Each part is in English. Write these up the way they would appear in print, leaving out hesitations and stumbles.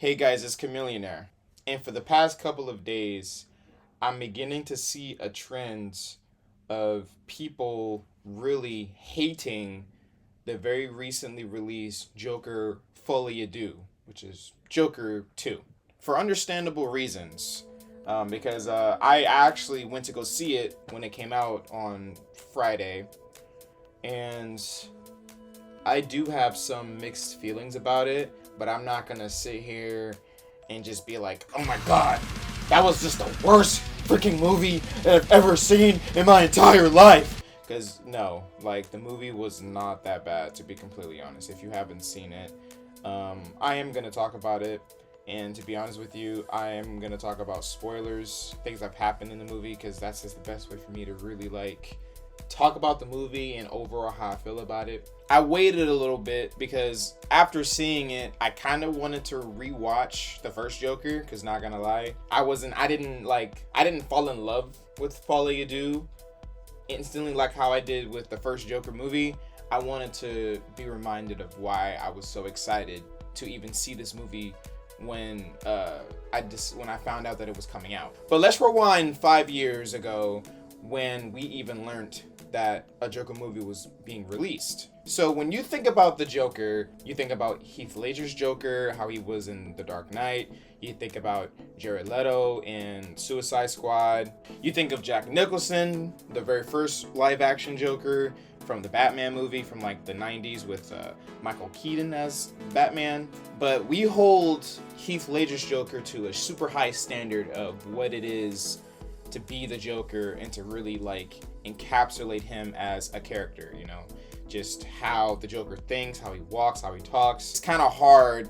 Hey guys, it's Chameleonaire. And for the past couple of days, I'm beginning to see a trend of people really hating the very recently released Joker Folie, which is Joker 2. For understandable reasons. Because I actually went to go see it when it came out on Friday. And I do have some mixed feelings about it, but I'm not gonna sit here and just be like, oh my god, that was just the worst freaking movie that I've ever seen in my entire life. Because, no, like, the movie was not that bad, to be completely honest. If you haven't seen it, I am gonna talk about it. And to be honest with you, I am gonna talk about spoilers, things that have happened in the movie, because that's just the best way for me to really, like, talk about the movie and overall how I feel about it. I waited a little bit because after seeing it, I kind of wanted to rewatch the first Joker, because not gonna lie, I didn't fall in love with Folie instantly like how I did with the first Joker movie. I wanted to be reminded of why I was so excited to even see this movie when I found out that it was coming out. But let's rewind 5 years ago when we even learned that a Joker movie was being released. So when you think about the Joker, you think about Heath Ledger's Joker, how he was in The Dark Knight. You think about Jared Leto in Suicide Squad. You think of Jack Nicholson, the very first live-action Joker from the Batman movie from like the 90s with Michael Keaton as Batman. But we hold Heath Ledger's Joker to a super high standard of what it is to be the Joker and to really like encapsulate him as a character, you know, just how the Joker thinks, how he walks, how he talks. It's kind of hard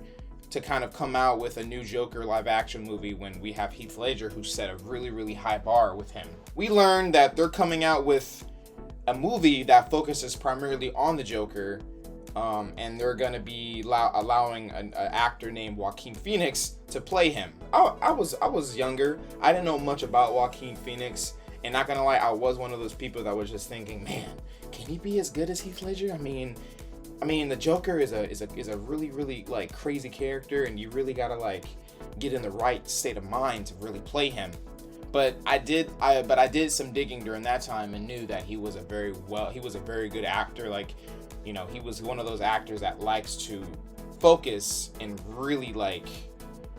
to kind of come out with a new Joker live action movie when we have Heath Ledger who set a really, really high bar with him. We learned that they're coming out with a movie that focuses primarily on the Joker, and they're gonna be allowing an actor named Joaquin Phoenix to play him. I was younger. I didn't know much about Joaquin Phoenix, and not gonna lie, I was one of those people that was just thinking, man, can he be as good as Heath Ledger? I mean, the Joker is a really, really like crazy character, and you really gotta like get in the right state of mind to really play him. But I did some digging during that time and knew that he was a very good actor. Like, you know, he was one of those actors that likes to focus and really like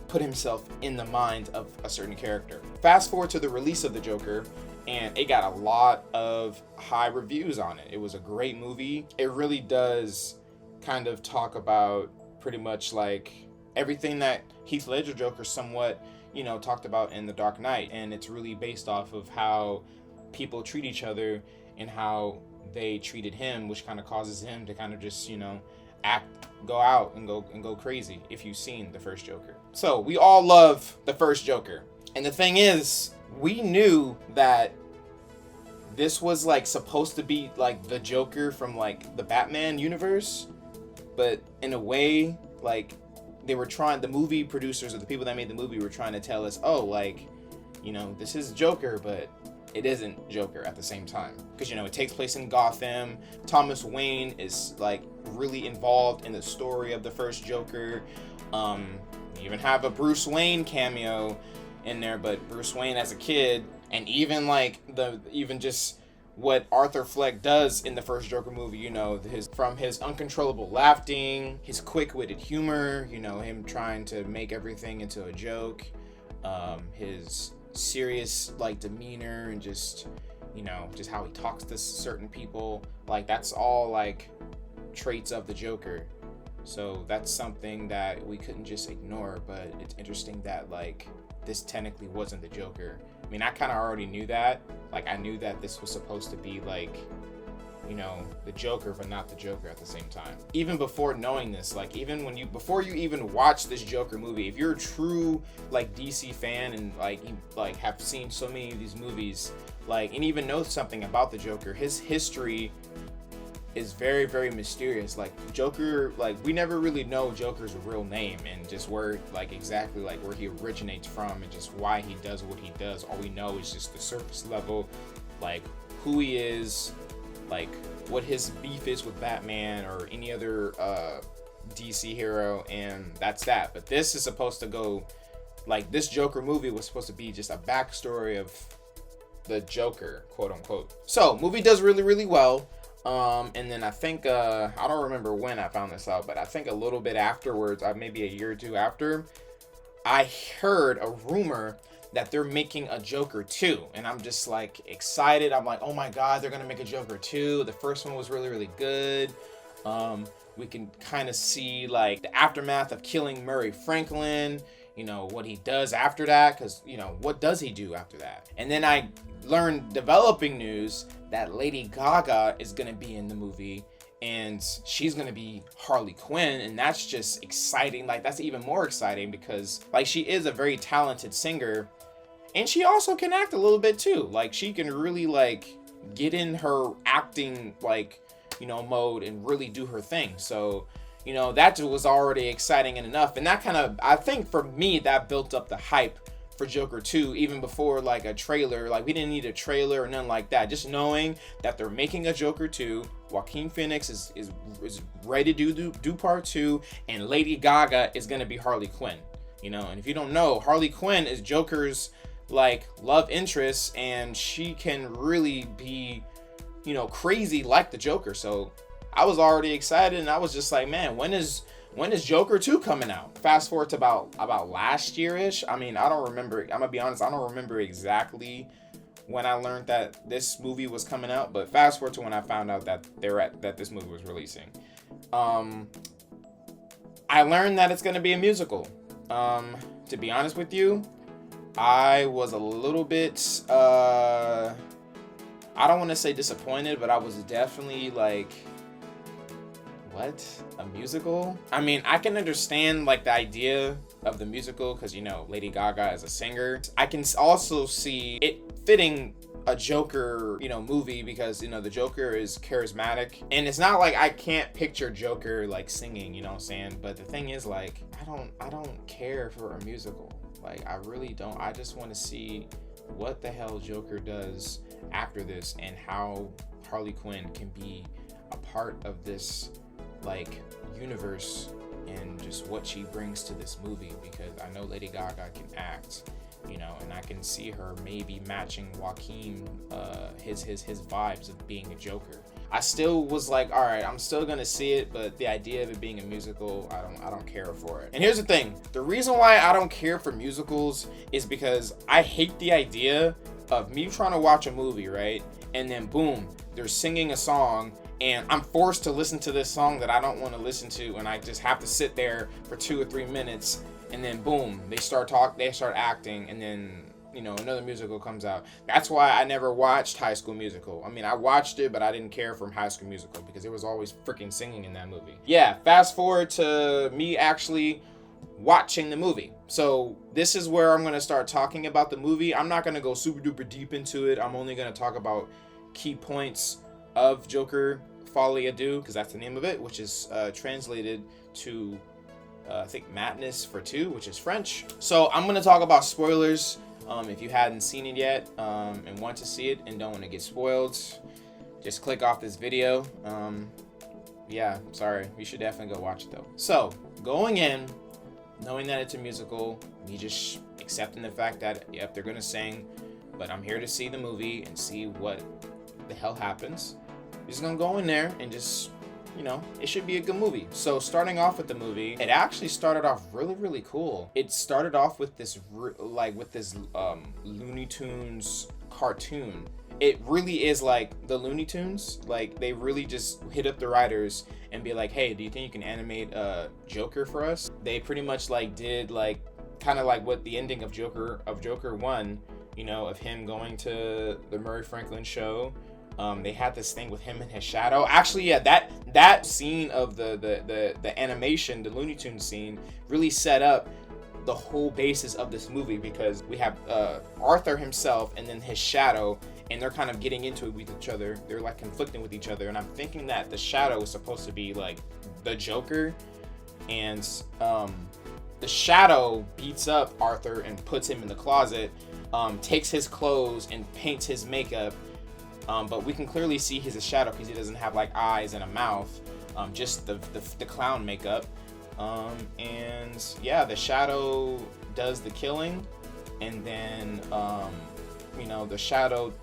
put himself in the mind of a certain character. Fast forward to the release of the Joker, and it got a lot of high reviews on it. It was a great movie. It really does kind of talk about pretty much like everything that Heath Ledger Joker somewhat, you know, talked about in The Dark Knight, and it's really based off of how people treat each other and how they treated him, which kind of causes him to kind of just, you know, go out and go crazy. If you've seen the first Joker, so we all love the first Joker, and the thing is, we knew that this was like supposed to be like the Joker from like the Batman universe, but in a way, like the movie producers or the people that made the movie were trying to tell us, oh, like, you know, this is Joker, but it isn't Joker at the same time. Because, you know, it takes place in Gotham. Thomas Wayne is, like, really involved in the story of the first Joker. You even have a Bruce Wayne cameo in there, but Bruce Wayne as a kid, and even, like, just what Arthur Fleck does in the first Joker movie, you know, from his uncontrollable laughing, his quick-witted humor, you know, him trying to make everything into a joke, his serious like demeanor, and just, you know, just how he talks to certain people, like that's all like traits of the Joker. So that's something that we couldn't just ignore. But it's interesting that like this technically wasn't the Joker. I mean, I kind of already knew that. Like, I knew that this was supposed to be like, you know, the Joker, but not the Joker at the same time. Even before knowing this, like, before you even watch this Joker movie, if you're a true like DC fan and like you like have seen so many of these movies, like, and even know something about the Joker, his history is very, very mysterious. Like, Joker, like, we never really know Joker's real name and just where, like, exactly like where he originates from and just why he does what he does. All we know is just the surface level, like who he is, like what his beef is with Batman or any other DC hero, and that's that. But this is supposed to go, like, this Joker movie was supposed to be just a backstory of the Joker, quote unquote. So movie does really, really well. And then I think I don't remember when I found this out, but I think a little bit afterwards, maybe a year or two after, I heard a rumor that they're making a Joker 2, and I'm just like excited. I'm like, oh my god, they're gonna make a Joker 2. The first one was really, really good. We can kind of see like the aftermath of killing Murray Franklin, you know, what he does after that, because, you know, what does he do after that? And then I learned developing news that Lady Gaga is gonna be in the movie, and she's gonna be Harley Quinn, and that's just exciting. Like, that's even more exciting because, like, she is a very talented singer, and she also can act a little bit too. Like, she can really like get in her acting, like, you know, mode and really do her thing. So, you know, that was already exciting enough, and that kind of, I think for me, that built up the hype for Joker 2 even before like a trailer. Like, we didn't need a trailer or nothing like that. Just knowing that they're making a Joker 2, Joaquin Phoenix is ready to do part 2, and Lady Gaga is gonna be Harley Quinn. You know, and if you don't know, Harley Quinn is Joker's like love interest, and she can really be, you know, crazy like the Joker. So I was already excited, and I was just like, man, when is Joker 2 coming out? Fast forward to about last year-ish. I mean, I don't remember. I'm gonna be honest, I don't remember exactly when I learned that this movie was coming out, but fast forward to when I found out that that this movie was releasing. I learned that it's gonna be a musical. To be honest with you, I was a little bit I don't want to say disappointed, but I was definitely like, what? A musical? I mean, I can understand like the idea of the musical because, you know, Lady Gaga is a singer. I can also see it fitting a Joker, you know, movie because, you know, the Joker is charismatic, and it's not like I can't picture Joker like singing, you know what I'm saying? But the thing is, like, I don't care for a musical. Like, I really don't. I just want to see what the hell Joker does after this, and how Harley Quinn can be a part of this like universe, and just what she brings to this movie, because I know Lady Gaga can act, you know, and I can see her maybe matching Joaquin, his vibes of being a Joker. I still was like, all right, I'm still gonna see it, but the idea of it being a musical, I don't care for it. And here's the thing: the reason why I don't care for musicals is because I hate the idea of me trying to watch a movie, right? And then boom, they're singing a song, and I'm forced to listen to this song that I don't want to listen to, and I just have to sit there for 2 or 3 minutes, and then boom, they start acting, and then, you know, another musical comes out. That's why I never watched High School Musical. I mean, I watched it, but I didn't care for High School Musical because there was always freaking singing in that movie. Yeah, fast forward to me actually watching the movie. So this is where I'm going to start talking about the movie. I'm not going to go super duper deep into it. I'm only going to talk about key points of Joker Folie, Deux, because that's the name of it, which is translated to I think Madness for Two, which is French. So I'm going to talk about spoilers. If you hadn't seen it yet and want to see it and don't want to get spoiled, just click off this video. Yeah, sorry. You should definitely go watch it though. So going in, knowing that it's a musical, me just accepting the fact that, yep, they're going to sing, but I'm here to see the movie and see what the hell happens. Just going to go in there and just, you know, it should be a good movie. So starting off with the movie, it actually started off really, really cool. It started off with this Looney Tunes cartoon. It really is like the Looney Tunes. Like, they really just hit up the writers and be like, hey, do you think you can animate Joker for us? They pretty much like did like kind of like what the ending of Joker 1, you know, of him going to the Murray Franklin show. They had this thing with him and his shadow. Actually, yeah, that scene of the animation, the Looney Tunes scene, really set up the whole basis of this movie, because we have Arthur himself and then his shadow, and they're kind of getting into it with each other. They're like conflicting with each other, and I'm thinking that the shadow is supposed to be like the Joker, and the shadow beats up Arthur and puts him in the closet, takes his clothes and paints his makeup. But we can clearly see he's a shadow because he doesn't have like eyes and a mouth. just the clown makeup. And yeah, the shadow does the killing, and then the shadow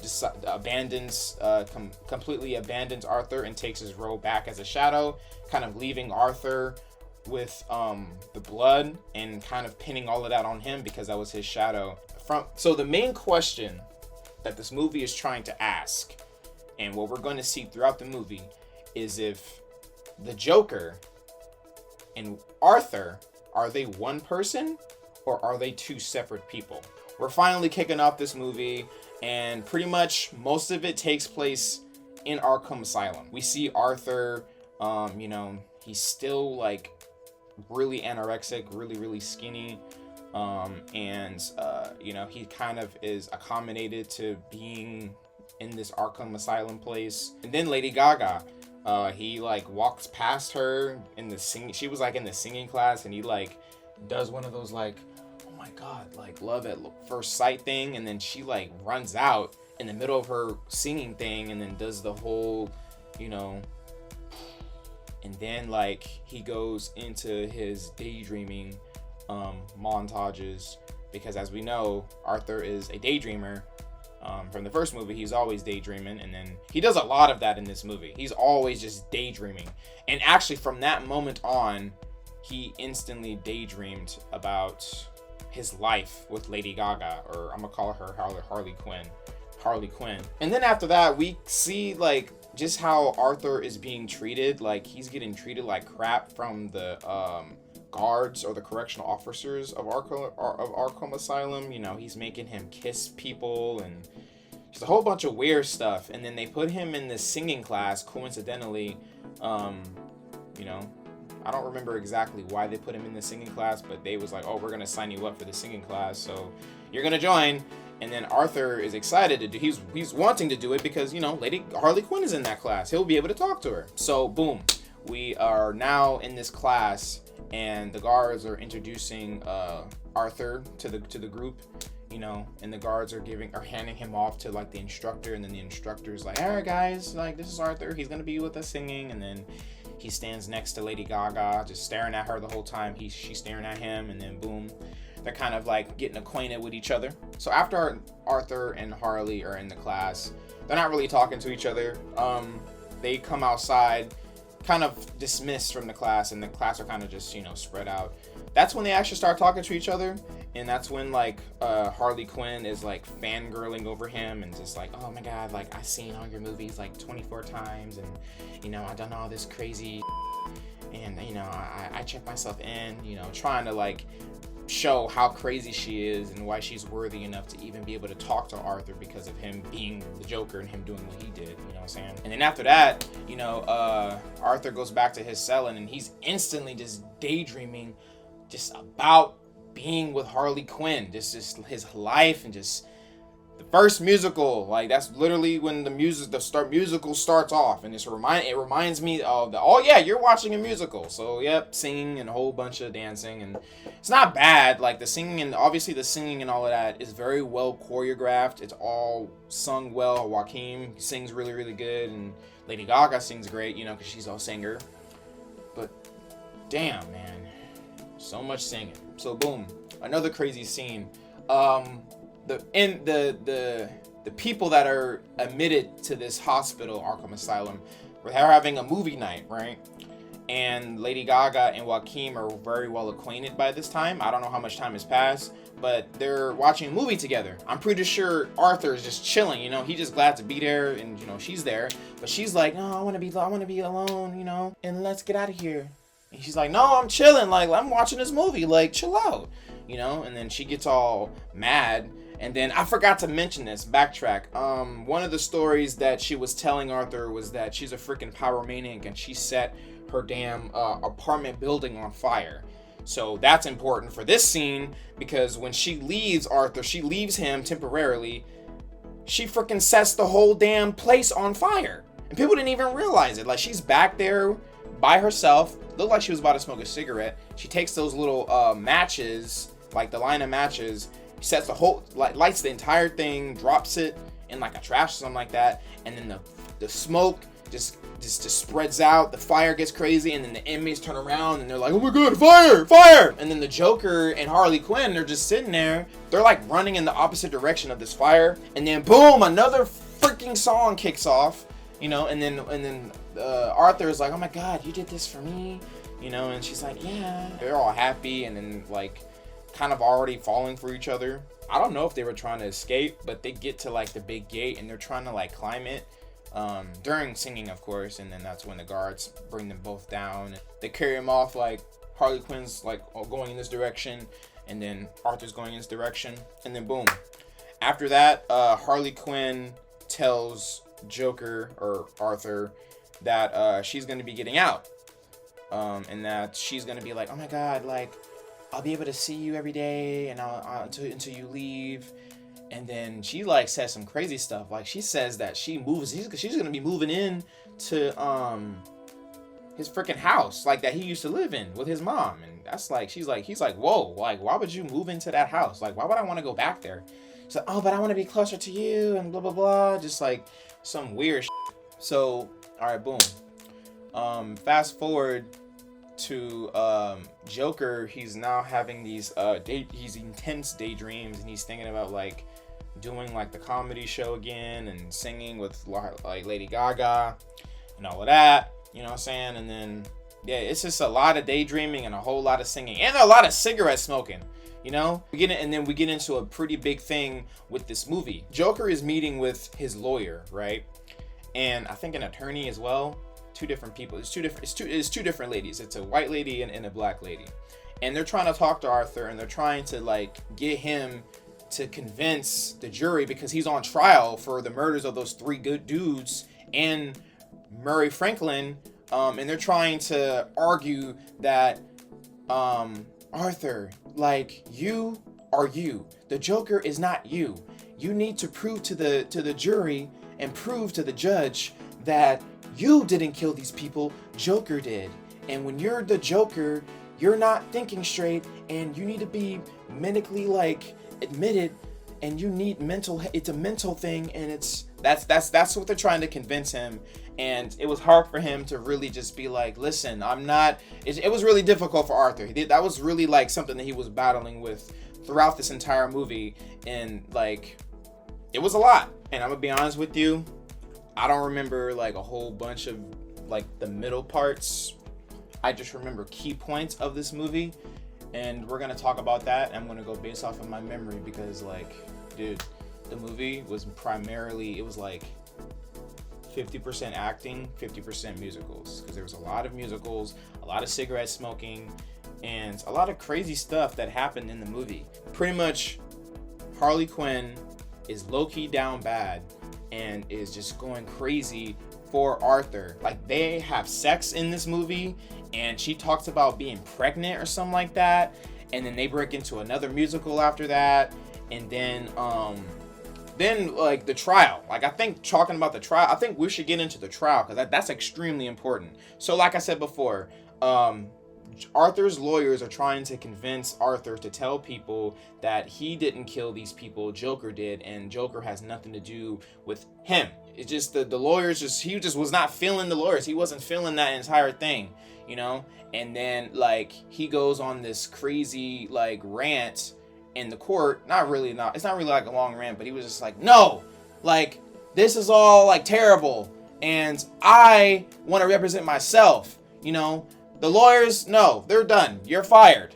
completely abandons Arthur and takes his role back as a shadow, kind of leaving Arthur with the blood and kind of pinning all of that on him because that was his shadow. So the main question that this movie is trying to ask, and what we're going to see throughout the movie, is if the Joker and Arthur, are they one person or are they two separate people? We're finally kicking off this movie, and pretty much most of it takes place in Arkham Asylum. We see Arthur, he's still like really anorexic, really skinny. He kind of is accommodated to being in this Arkham Asylum place. And then Lady Gaga, he like walks past her in the singing. She was like in the singing class, and he like does one of those like, oh my god, like love at first sight thing, and then she like runs out in the middle of her singing thing, and then does the whole, and then like he goes into his daydreaming montages, because as we know, Arthur is a daydreamer. From the first movie, he's always daydreaming, and then he does a lot of that in this movie. He's always just daydreaming, and actually from that moment on, he instantly daydreamed about his life with Lady Gaga, or I'm gonna call her Harley Quinn. And then after that, we see like just how Arthur is being treated. Like he's getting treated like crap from the guards or the correctional officers of Arkham Asylum. He's making him kiss people and just a whole bunch of weird stuff. And then they put him in this singing class, coincidentally. I don't remember exactly why they put him in the singing class, but they was like, oh, we're gonna sign you up for the singing class, so you're gonna join. And then Arthur is excited to do. He's wanting to do it because Lady Harley Quinn is in that class. He'll be able to talk to her. So boom, we are now in this class, and the guards are introducing Arthur to the group, and the guards are handing him off to like the instructor, and then the instructor's like, all right guys, like this is Arthur, he's gonna be with us singing. And then he stands next to Lady Gaga, just staring at her the whole time. She's staring at him, and then boom, they're kind of like getting acquainted with each other. So after Arthur and Harley are in the class, they're not really talking to each other. They come outside, kind of dismissed from the class, and the class are kind of just spread out. That's when they actually start talking to each other, and that's when like Harley Quinn is like fangirling over him and just like, oh my god, like I've seen all your movies like 24 times, and I've done all this crazy, and I check myself in, trying to like show how crazy she is and why she's worthy enough to even be able to talk to Arthur because of him being the Joker and him doing what he did, what I'm saying? And then after that, Arthur goes back to his cell, and he's instantly just daydreaming just about being with Harley Quinn, just his life, and just the first musical. Like that's literally when the musical starts off, and it reminds me of oh yeah, you're watching a musical. So yep, singing and a whole bunch of dancing, and it's not bad. Like the singing, and obviously the singing and all of that is very well choreographed. It's all sung well. Joaquin sings really good, and Lady Gaga sings great, because she's a singer. But damn, man, so much singing. So boom, another crazy scene. The people that are admitted to this hospital, Arkham Asylum, they're having a movie night, right? And Lady Gaga and Joaquin are very well acquainted by this time. I don't know how much time has passed, but they're watching a movie together. I'm pretty sure Arthur is just chilling, he's just glad to be there, and she's there, but she's like, no, I want to be alone, and let's get out of here. And she's like, no, I'm chilling, like I'm watching this movie, like chill out, and then she gets all mad. And then I forgot to mention this, backtrack. One of the stories that she was telling Arthur was that she's a freaking pyromaniac, and she set her damn apartment building on fire. So that's important for this scene, because when she leaves Arthur, she leaves him temporarily, she freaking sets the whole damn place on fire. And people didn't even realize it. Like she's back there by herself, looked like she was about to smoke a cigarette. She takes those little matches, like the line of matches, sets the whole, lights the entire thing, drops it in like a trash or something like that, and then the smoke just spreads out. The fire gets crazy, and then the inmates turn around and they're like, oh my god, fire! And then the Joker and Harley Quinn, they're just sitting there. They're like running in the opposite direction of this fire, and then boom, another freaking song kicks off, you know, and then Arthur is like, oh my god, you did this for me, you know, and she's like, yeah. They're all happy, and then like kind of already falling for each other. I don't know if they were trying to escape, but they get to like the big gate and they're trying to like climb it during singing, of course, and then that's when the guards bring them both down. They carry him off, like Harley Quinn's like going in this direction, and then Arthur's going in this direction, and then boom. After that, Harley Quinn tells Joker or Arthur that she's going to be getting out, and that she's going to be like, oh my god, like I'll be able to see you every day, and until you leave. And then she like says some crazy stuff. Like she says that she's gonna be moving in to his freaking house, like that he used to live in with his mom. And that's like, he's like, whoa, like why would you move into that house? Like why would I want to go back there? She's like, oh, but I want to be closer to you and blah blah blah. Just like some weird shit. So all right, boom. Fast forward to Joker. He's now having these these intense daydreams, and he's thinking about like doing like the comedy show again and singing with like Lady Gaga and all of that, you know what I'm saying? And then yeah, it's just a lot of daydreaming and a whole lot of singing and a lot of cigarette smoking, you know. We get into a pretty big thing with this movie. Joker is meeting with his lawyer, right? And I think an attorney as well. Two different people. It's two different ladies. It's a white lady and a black lady, and they're trying to talk to Arthur, and they're trying to like get him to convince the jury, because he's on trial for the murders of those three good dudes and Murray Franklin, and they're trying to argue that Arthur, like you are you. The Joker is not you. You need to prove to the jury and prove to the judge that you didn't kill these people, Joker did. And when you're the Joker, you're not thinking straight, and you need to be medically like admitted, and you need it's a mental thing, and that's what they're trying to convince him. And it was hard for him to really just be like, listen, I'm not. It was really difficult for Arthur. That was really like something that he was battling with throughout this entire movie, and like it was a lot. And I'm gonna be honest with you, I don't remember like a whole bunch of like the middle parts. I just remember key points of this movie, and we're gonna talk about that. I'm gonna go based off of my memory, because like, dude, the movie was primarily, it was like 50% acting, 50% musicals, because there was a lot of musicals, a lot of cigarette smoking, and a lot of crazy stuff that happened in the movie. Pretty much Harley Quinn is low-key down bad and is just going crazy for Arthur. Like, they have sex in this movie, and she talks about being pregnant or something like that, and then they break into another musical after that, and then like the trial. Like, I think talking about the trial, I think we should get into the trial, because that's extremely important. So like I said before, Arthur's lawyers are trying to convince Arthur to tell people that he didn't kill these people, Joker did, and Joker has nothing to do with him. It's just the lawyers, he just was not feeling the lawyers. He wasn't feeling that entire thing, you know? And then like he goes on this crazy like rant in the court. It's not really like a long rant, but he was just like, no, like this is all like terrible, and I want to represent myself, you know? The lawyers, no, they're done. You're fired.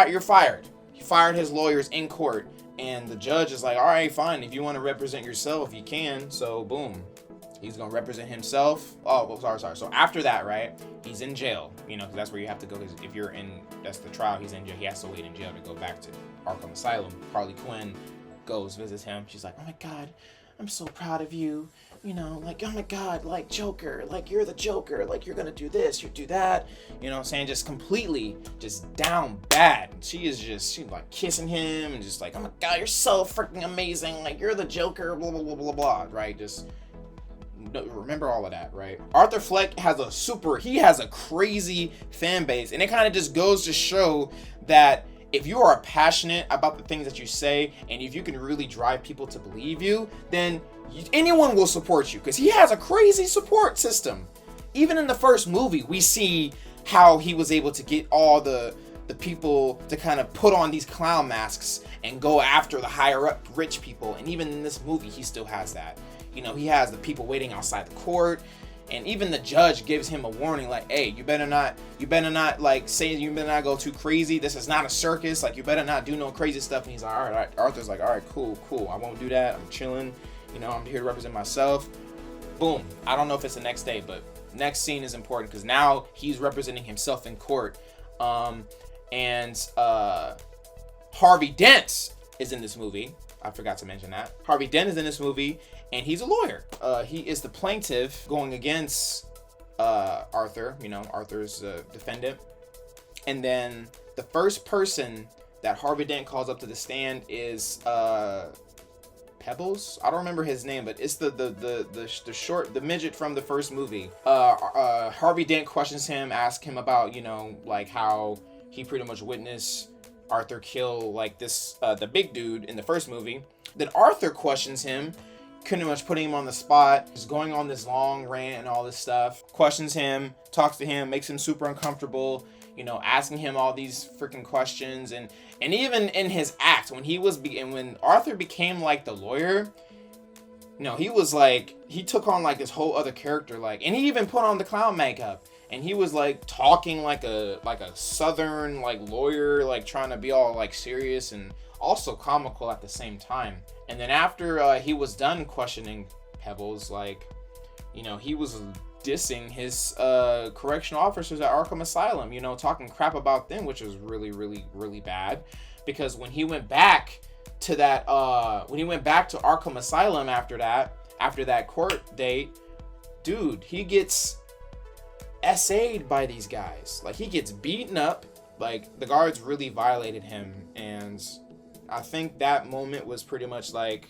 You're fired. He fired his lawyers in court, and the judge is like, all right, fine. If you want to represent yourself, you can. So boom, he's gonna represent himself. Oh, well, sorry. So after that, right, he's in jail. You know, because that's where you have to go. Because if you're in, that's the trial. He's in jail. He has to wait in jail to go back to Arkham Asylum. Harley Quinn goes, visits him. She's like, oh my God, I'm so proud of you. You know, like, oh my God, like Joker, like you're the Joker, like you're gonna do this, you do that, you know what I'm saying? Just completely just down bad. She's like kissing him and just like, oh my God, you're so freaking amazing, like you're the Joker, blah, blah, blah, blah, blah, right? Just remember all of that, right? Arthur Fleck has a crazy fan base, and it kind of just goes to show that if you are passionate about the things that you say, and if you can really drive people to believe you, then anyone will support you, because he has a crazy support system. Even in the first movie, we see how he was able to get all the people to kind of put on these clown masks and go after the higher up rich people. And even in this movie, he still has that. You know, he has the people waiting outside the court, and even the judge gives him a warning, like, hey, you better not like say, you better not go too crazy. This is not a circus. Like, you better not do no crazy stuff. And he's like, all right. Arthur's like, all right, cool. I won't do that. I'm chilling. You know, I'm here to represent myself. Boom. I don't know if it's the next day, but next scene is important because now he's representing himself in court. And Harvey Dent is in this movie. I forgot to mention that. Harvey Dent is in this movie, and he's a lawyer. He is the plaintiff going against Arthur. You know, Arthur's defendant. And then the first person that Harvey Dent calls up to the stand is Pebbles. I don't remember his name, but it's the midget from the first movie. Harvey Dent questions him, asks him about, you know, like how he pretty much witnessed Arthur kill like this the big dude in the first movie. Then Arthur questions him, pretty much putting him on the spot. He's going on this long rant and all this stuff. Questions him, talks to him, makes him super uncomfortable. You know, asking him all these freaking questions, and even in his act when Arthur became like the lawyer, you know, he was like, he took on like this whole other character, like, and he even put on the clown makeup, and he was like talking like a southern like lawyer, like trying to be all like serious and also comical at the same time. And then after he was done questioning Pebbles, like, you know, he was dissing his correctional officers at Arkham Asylum, you know, talking crap about them, which was really, really, really bad. Because when he went back to that, when he went back to Arkham Asylum after that court date, dude, he gets SA'd by these guys. Like, he gets beaten up. Like, the guards really violated him, and I think that moment was pretty much like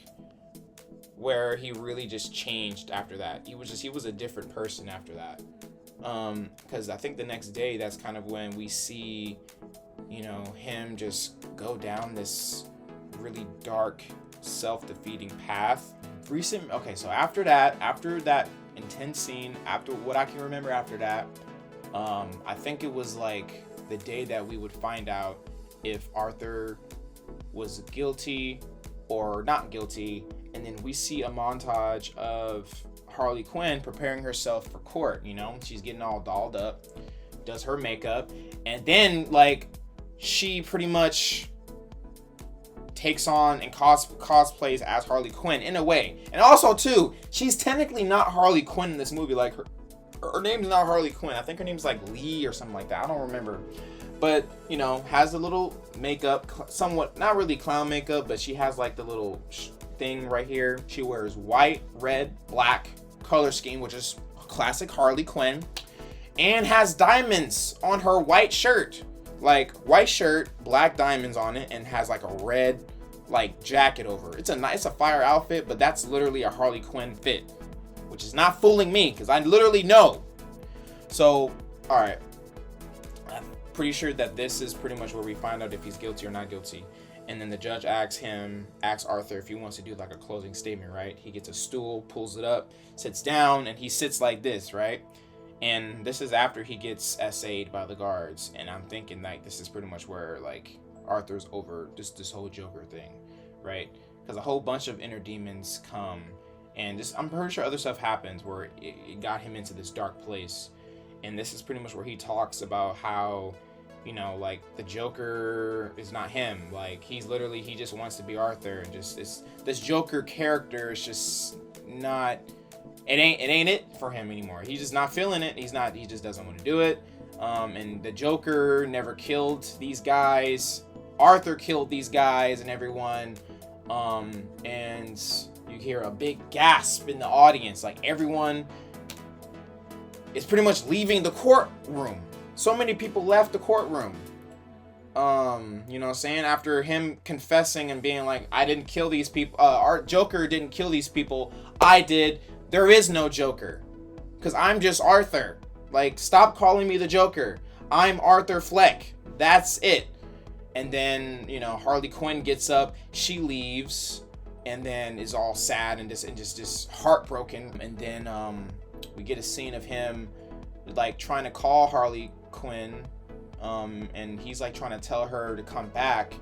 where he really just changed after that. He was a different person after that. Because I think the next day, that's kind of when we see, you know, him just go down this really dark, self-defeating path. So after that intense scene, after what I can remember after that, I think it was like the day that we would find out if Arthur was guilty or not guilty. And then we see a montage of Harley Quinn preparing herself for court. You know, she's getting all dolled up, does her makeup, and then like she pretty much takes on and cosplays as Harley Quinn in a way. And also too, she's technically not Harley Quinn in this movie. Like her name's not Harley Quinn. I think her name's like Lee or something like that. I don't remember. But, you know, has a little makeup, somewhat, not really clown makeup, but she has like the little thing right here. She wears white, red, black color scheme, which is classic Harley Quinn, and has diamonds on her white shirt. Like, white shirt, black diamonds on it, and has like a red like jacket over. It's a fire outfit, but that's literally a Harley Quinn fit, which is not fooling me because I literally know. So, all right. Pretty sure that this is pretty much where we find out if he's guilty or not guilty. And then the judge asks Arthur if he wants to do like a closing statement, right? He gets a stool, pulls it up, sits down, and he sits like this, right? And this is after he gets SA'd by the guards. And I'm thinking like this is pretty much where like Arthur's over just this whole Joker thing, right? Because a whole bunch of inner demons come, and just I'm pretty sure other stuff happens where it got him into this dark place. And this is pretty much where he talks about how, you know, like the Joker is not him. Like he just wants to be Arthur, and just this Joker character is just not. It ain't it for him anymore. He's just not feeling it. He just doesn't want to do it. And the Joker never killed these guys. Arthur killed these guys and everyone. And you hear a big gasp in the audience, like everyone is pretty much leaving the courtroom. So many people left the courtroom. You know what I'm saying? After him confessing and being like, I didn't kill these people. Our Joker didn't kill these people. I did. There is no Joker. Because I'm just Arthur. Like, stop calling me the Joker. I'm Arthur Fleck. That's it. And then, Harley Quinn gets up, she leaves, and then is all sad and just heartbroken. And then we get a scene of him like trying to call Harley Quinn, and he's like trying to tell her to come back.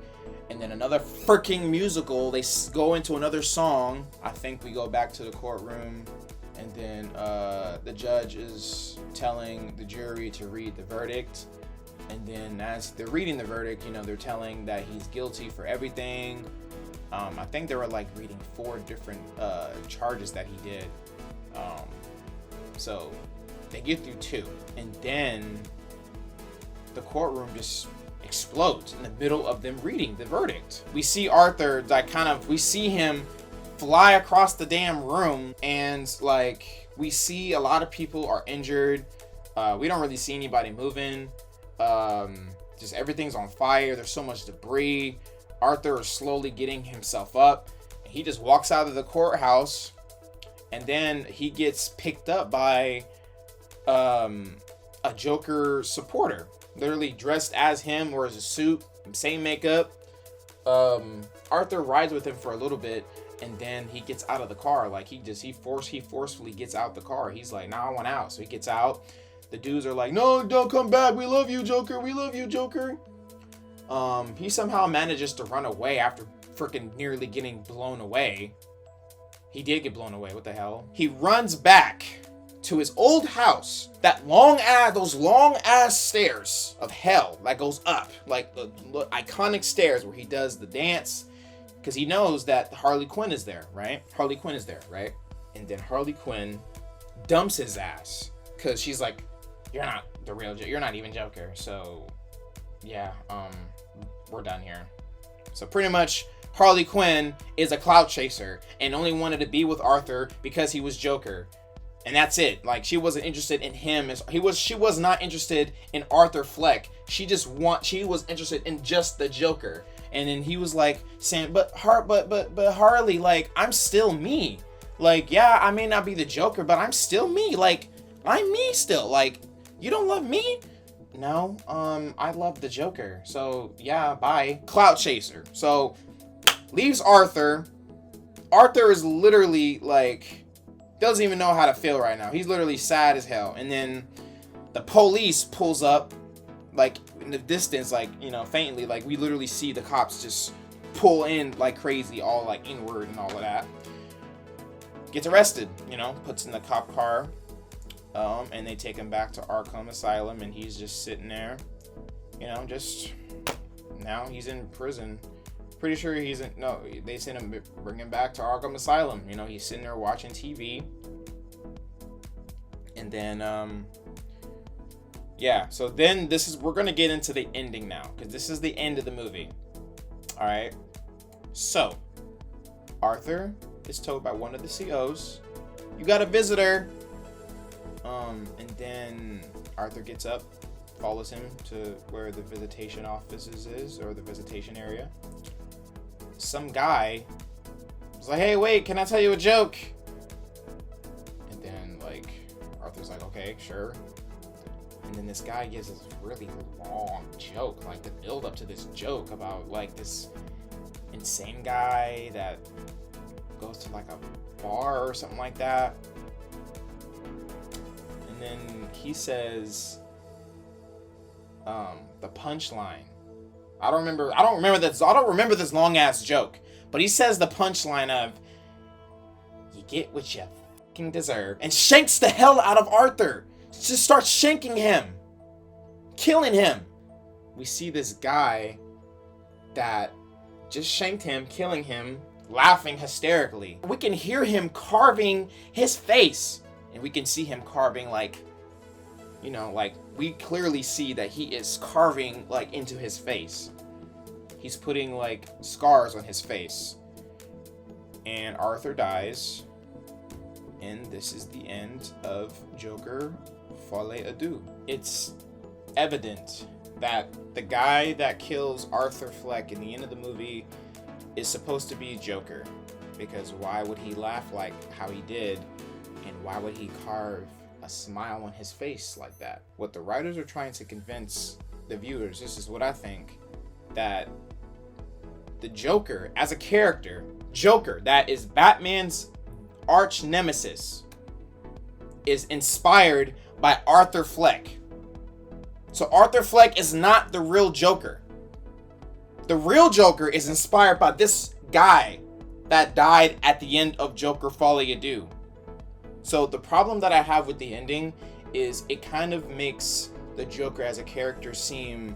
And then another freaking musical, they go into another song. I think we go back to the courtroom, and then the judge is telling the jury to read the verdict. And then as they're reading the verdict, they're telling that he's guilty for everything. I think they were like reading 4 different charges that he did. So they get through 2. And then the courtroom just explodes in the middle of them reading the verdict. We see Arthur, we see him fly across the damn room, and like we see a lot of people are injured. We don't really see anybody moving. Just everything's on fire. There's so much debris. Arthur is slowly getting himself up. He just walks out of the courthouse, and then he gets picked up by a Joker supporter, literally dressed as him, wears a suit, same makeup. Arthur rides with him for a little bit, and then he gets out of the car. Like he forcefully gets out the car. He's like, "Nah, I want out." So he gets out. The dudes are like, "No, don't come back. We love you, Joker. We love you, Joker." He somehow manages to run away after freaking nearly getting blown away. He did get blown away. What the hell? He runs back to his old house. Those long ass stairs of hell that goes up, like the iconic stairs where he does the dance, because he knows that Harley Quinn is there, right? And then Harley Quinn dumps his ass because she's like, "You're not the real Joker. You're not even Joker. So, yeah, we're done here." So pretty much, Harley Quinn is a clout chaser and only wanted to be with Arthur because he was Joker. And that's it. Like, she wasn't interested in him she was not interested in Arthur Fleck. She was interested in just the Joker. And then he was like saying, but Harley, like, I'm still me. Like, yeah, I may not be the Joker, but I'm still me. Like, I'm me still. Like, you don't love me? No, I love the Joker. So yeah, bye. Clout chaser. So leaves Arthur. Arthur is literally like, doesn't even know how to feel right now. He's literally sad as hell. And then the police pulls up, like in the distance, like, faintly, like we literally see the cops just pull in like crazy, all like inward and all of that. Gets arrested, puts in the cop car, and they take him back to Arkham Asylum, and he's just sitting there, now he's in prison. Pretty sure they sent him, bring him back to Arkham Asylum. He's sitting there watching TV. And then, so then we're going to get into the ending now, because this is the end of the movie. All right. So, Arthur is told by one of the COs, "You got a visitor." And then Arthur gets up, follows him to where the visitation offices is, or the visitation area. Some guy was like, "Hey, wait, can I tell you a joke?" And then, like, Arthur's like, "Okay, sure." And then this guy gives this really long joke, like the build up to this joke about like this insane guy that goes to like a bar or something like that. And then he says, the punchline. I don't remember this long ass joke, but he says the punchline of, "You get what you fucking deserve," and shanks the hell out of Arthur. Just starts shanking him, killing him. We see this guy that just shanked him, killing him, laughing hysterically. We can hear him carving his face, and we can see him carving like we clearly see that he is carving like into his face. He's putting like scars on his face. And Arthur dies. And this is the end of Joker Folie à Deux. It's evident that the guy that kills Arthur Fleck in the end of the movie is supposed to be Joker. Because why would he laugh like how he did? And why would he carve a smile on his face like that? What the writers are trying to convince the viewers, this is what I think, that the Joker as a character, Joker, that is Batman's arch nemesis, is inspired by Arthur Fleck. So Arthur Fleck is not the real Joker. The real Joker is inspired by this guy that died at the end of Joker Folie Deux. So the problem that I have with the ending is it kind of makes the Joker as a character seem,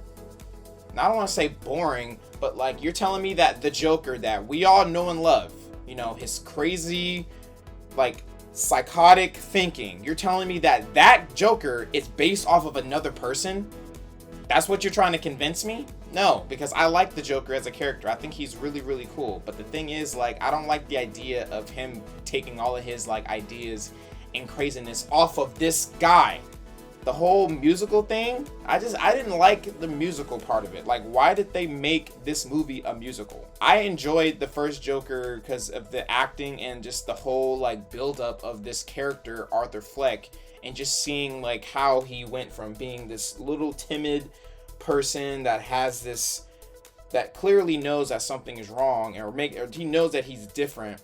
I don't want to say boring, but like you're telling me that the Joker that we all know and love, you know, his crazy, like psychotic thinking, you're telling me that that Joker is based off of another person? That's what you're trying to convince me? No, because I like the Joker as a character. I think he's really, really cool. But the thing is, like, I don't like the idea of him taking all of his, like, ideas and craziness off of this guy. The whole musical thing, I didn't like the musical part of it. Like, why did they make this movie a musical? I enjoyed the first Joker because of the acting and just the whole, like, build-up of this character, Arthur Fleck, and just seeing, like, how he went from being this little timid person that has this, that clearly knows that something is wrong, or he knows that he's different,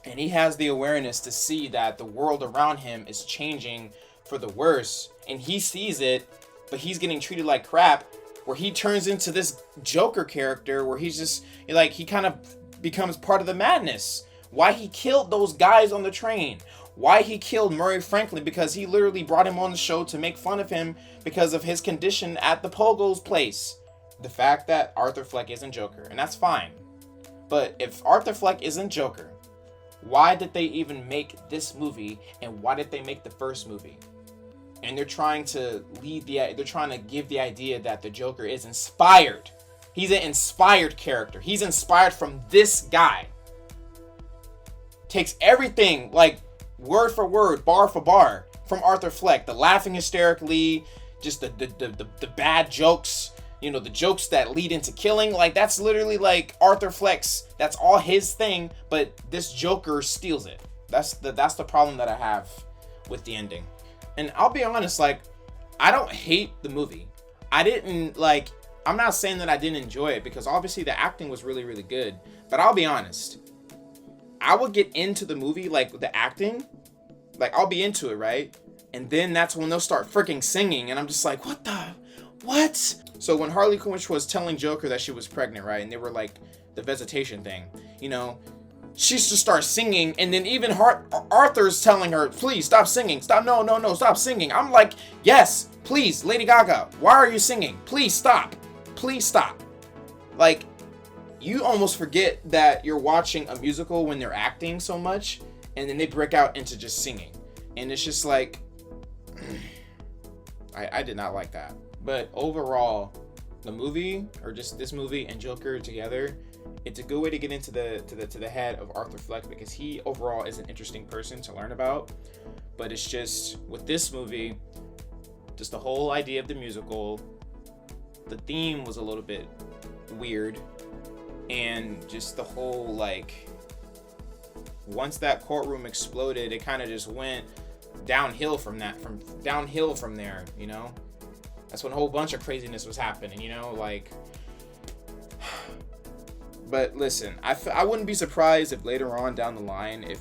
and he has the awareness to see that the world around him is changing for the worse, and he sees it, but he's getting treated like crap, where he turns into this Joker character where he's just like, he kind of becomes part of the madness. Why he killed those guys on the train, why he killed Murray Franklin, because he literally brought him on the show to make fun of him because of his condition at the Pogo's place. The fact that Arthur Fleck isn't Joker, and that's fine, but if Arthur Fleck isn't Joker, why did they even make this movie, and why did they make the first movie? And they're trying to give the idea that the Joker is inspired. He's an inspired character. He's inspired from this guy. Takes everything, like, word for word, bar for bar, from Arthur Fleck. The laughing hysterically, just the bad jokes, you know, the jokes that lead into killing. Like, that's literally like Arthur Fleck's, that's all his thing, but this Joker steals it. That's the problem that I have with the ending. And I'll be honest, like, I don't hate the movie. I'm not saying that I didn't enjoy it, because obviously the acting was really, really good. But I'll be honest, I would get into the movie, like, the acting, like, I'll be into it, right? And then that's when they'll start freaking singing, and I'm just like, what? So when Harley Quinn was telling Joker that she was pregnant, right? And they were like, the visitation thing, you know, she just starts singing, and then even Arthur's telling her, please stop singing, no, stop singing. I'm like, yes, please, Lady Gaga, why are you singing? Please stop. Like, you almost forget that you're watching a musical when they're acting so much, and then they break out into just singing, and it's just like, I did not like that. But overall, the movie, or just this movie and Joker together, it's a good way to get into the head of Arthur Fleck, because he overall is an interesting person to learn about. But it's just, with this movie, just the whole idea of the musical, the theme was a little bit weird, and just the whole, like, once that courtroom exploded, it kind of just went downhill from there, you know? That's when a whole bunch of craziness was happening, you know, like. But listen, I wouldn't be surprised if later on down the line, if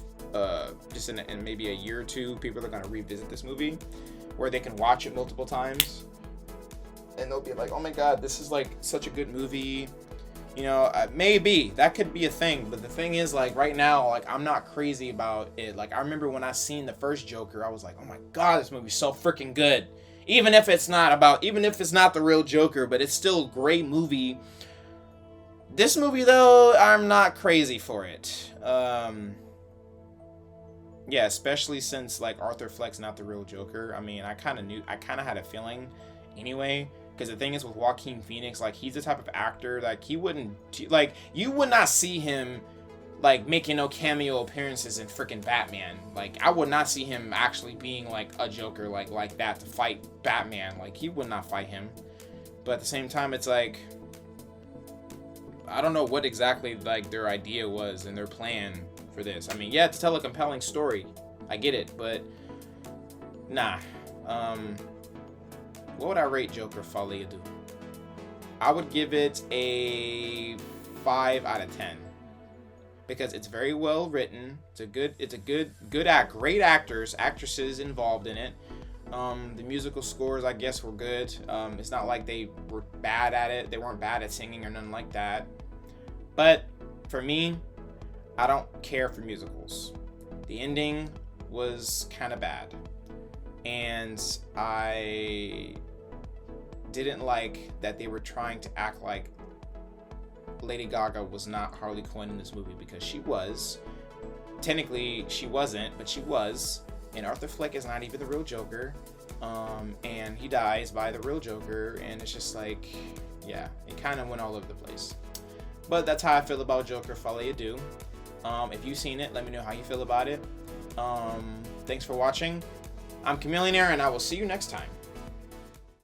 just in maybe a year or two, people are going to revisit this movie, where they can watch it multiple times, and they'll be like, oh my god, this is like such a good movie, you know. Maybe that could be a thing, but the thing is, like, right now, like, I'm not crazy about it. Like, I remember when I seen the first Joker, I was like, oh my god, this movie's so freaking good. Even if it's not the real Joker, but it's still a great movie. This movie, though, I'm not crazy for it. Yeah, especially since, like, Arthur Fleck's not the real Joker. I mean, I kind of had a feeling anyway, because the thing is with Joaquin Phoenix, like, he's the type of actor, like, you would not see him, like, making no cameo appearances in freaking Batman. Like, I would not see him actually being, like, a Joker like that to fight Batman. Like, he would not fight him. But at the same time, it's like, I don't know what exactly, like, their idea was and their plan for this. I mean, yeah, to tell a compelling story, I get it, but nah. What would I rate Joker Folie Deux? I would give it a 5 out of 10 because it's very well written. Great actors, actresses involved in it. The musical scores, I guess, were good. It's not like they were bad at it. They weren't bad at singing or nothing like that. But for me, I don't care for musicals. The ending was kind of bad. And I didn't like that they were trying to act like Lady Gaga was not Harley Quinn in this movie, because she was. Technically, she wasn't, but she was. And Arthur Fleck is not even the real Joker. And he dies by the real Joker. And it's just like, yeah, it kind of went all over the place. But that's how I feel about Joker, Folie, Deux. If you've seen it, let me know how you feel about it. Thanks for watching. I'm Chameleonaire, and I will see you next time.